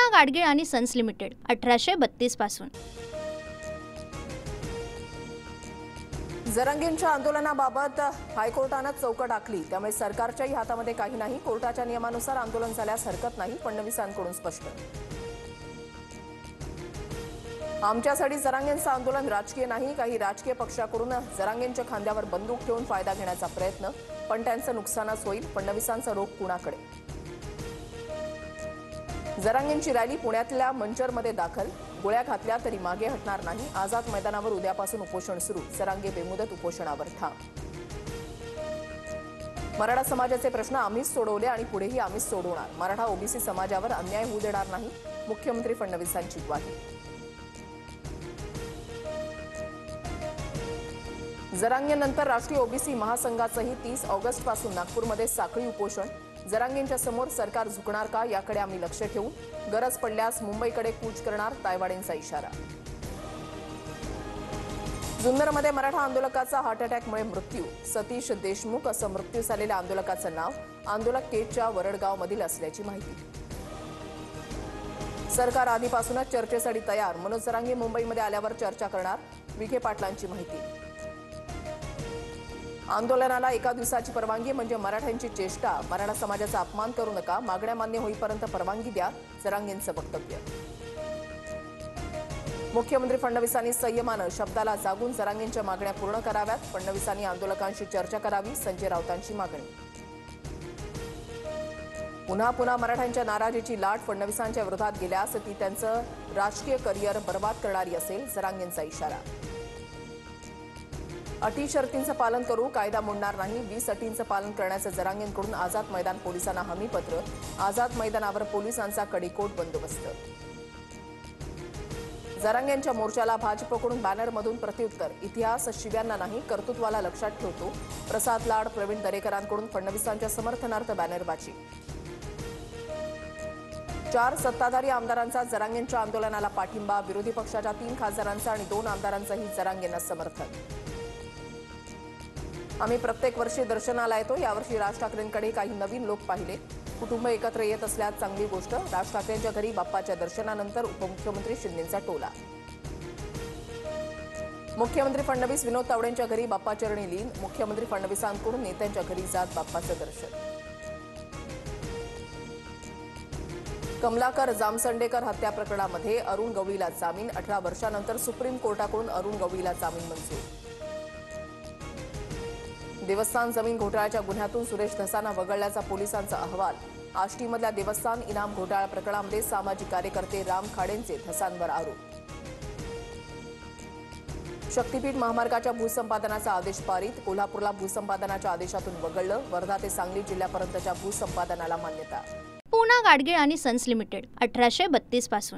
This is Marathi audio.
गाडगीळ आणि सन्स लिमिटेड 1832 पासून। जरांगेंच्या आंदोलनाबाबत हायकोर्टाने चौकट आखली, त्यामुळे सरकारच्याही हातामध्ये काही नाही। कोर्टाच्या नियमानुसार आंदोलन झाल्यास हरकत नाही, फडणवीसांकडून स्पष्ट। आमच्यासाठी जरांगेंचं आंदोलन राजकीय नाही, काही राजकीय पक्षाकडून जरांगेंच्या खांद्यावर बंदूक ठेवून फायदा घेण्याचा प्रयत्न, पण त्यांचं नुकसानच होईल। फडणवीसांचा रोख कुणाकडे? जरांगेंची रॅली पुण्यातल्या मंचरमध्ये दाखल, गोळ्या घातल्या तरी मागे हटणार नाही। आझाद मैदानावर उद्यापासून उपोषण सुरू, जरांगे बेमुदत उपोषणावर ठाम। मराठा समाजाचे प्रश्न आम्हीच सोडवले आणि पुढेही आम्हीच सोडवणार, मराठा ओबीसी समाजावर अन्याय होऊ देणार नाही, मुख्यमंत्री फडणवीसांची ग्वाही। जरांगेनंतर राष्ट्रीय ओबीसी महासंघाचंही 30 ऑगस्ट पासून नागपूरमध्ये साखळी उपोषण। जरांगेंच्या समोर सरकार झुकणार का याकडे आम्ही लक्ष ठेवू, गरज पडल्यास मुंबईकडे कूच करणार, तायवाडेंचा इशारा। जुन्नरमध्ये मराठा आंदोलकाचा हार्ट अटॅकमुळे मृत्यू, सतीश देशमुख असं मृत्यू झालेल्या आंदोलकाचं नाव, आंदोलक केजच्या वरडगावमधील असल्याची माहिती। सरकार आधीपासूनच चर्चेसाठी तयार, मनोज जरांगे मुंबईमध्ये आल्यावर चर्चा करणार, विखे पाटलांची माहिती। आंदोलनाला एका दिवसाची परवानगी म्हणजे मराठ्यांची चेष्टा, मराठा समाजाचा अपमान करू नका, मागण्या मान्य होईपर्यंत परवानगी द्या, जरांगेंचं वक्तव्य। मुख्यमंत्री फडणवीसांनी संयमानं शब्दाला जागून जरांगेंच्या मागण्या पूर्ण कराव्यात, फडणवीसांनी आंदोलकांशी चर्चा करावी, संजय राऊतांची मागणी। पुन्हा पुन्हा मराठ्यांच्या नाराजीची लाट फडणवीसांच्या विरोधात गेल्यास ती त्यांचं राजकीय करिअर बर्बाद करणारी असेल, जरांगेंचा इशारा। अटी शर्तींचं पालन करू, कायदा मोडणार नाही, 20 अटींचं पालन करण्याचं जरांगेंकडून आझाद मैदान पोलिसांना हमीपत्र, आझाद मैदानावर पोलिसांचा कडेकोट बंदोबस्त। जरांगेंच्या मोर्चाला भाजपकडून बॅनरमधून प्रत्युत्तर, इतिहास शिव्यांना नाही कर्तृत्वाला लक्षात ठेवतो, प्रसाद लाड प्रवीण दरेकरांकडून फडणवीसांच्या समर्थनार्थ बॅनरबाजी। 4 सत्ताधारी आमदारांचा जरांगेंच्या आंदोलनाला पाठिंबा, विरोधी पक्षाच्या 3 खासदारांचं आणि 2 आमदारांचंही जरांगेंना समर्थन। आम्ही प्रत्येक वर्षी दर्शनाला येतो, यावर्षी राज ठाकरेंकडे काही नवीन लोक पाहिले, कुटुंब एकत्र येत असल्यास चांगली गोष्ट, राज ठाकरेंच्या घरी बाप्पाच्या दर्शनानंतर उपमुख्यमंत्री शिंदेंचा टोला। मुख्यमंत्री फडणवीस विनोद तावडेंच्या घरी बाप्पाचरणी लीन, मुख्यमंत्री फडणवीसांकडून नेत्यांच्या घरी जात बाप्पाचं दर्शन। कमलाकर जामसंडेकर हत्या प्रकरणामध्ये अरुण गवळीला जामीन, 18 वर्षांनंतर सुप्रीम कोर्टाकडून अरुण गवळीला जामीन मंजूर। देवस्थान जमीन घोटाळ्याच्या गुन्ह्यातून सुरेश धसांना वगळल्याचा पोलिसांचा अहवाल, आष्टीमधल्या देवस्थान इनाम घोटाळा प्रकरणामध्ये सामाजिक कार्यकर्ते राम खाडेंचे धसांवर आरोप। शक्तीपीठ महामार्गाच्या भूसंपादनाचा आदेश पारित, कोल्हापूरला भूसंपादनाच्या आदेशातून वगळलं, वर्धा ते सांगली जिल्ह्यापर्यंतच्या भूसंपादनाला मान्यता। पूना गाडगीळ आणि सन्स लिमिटेड 1832 पासून।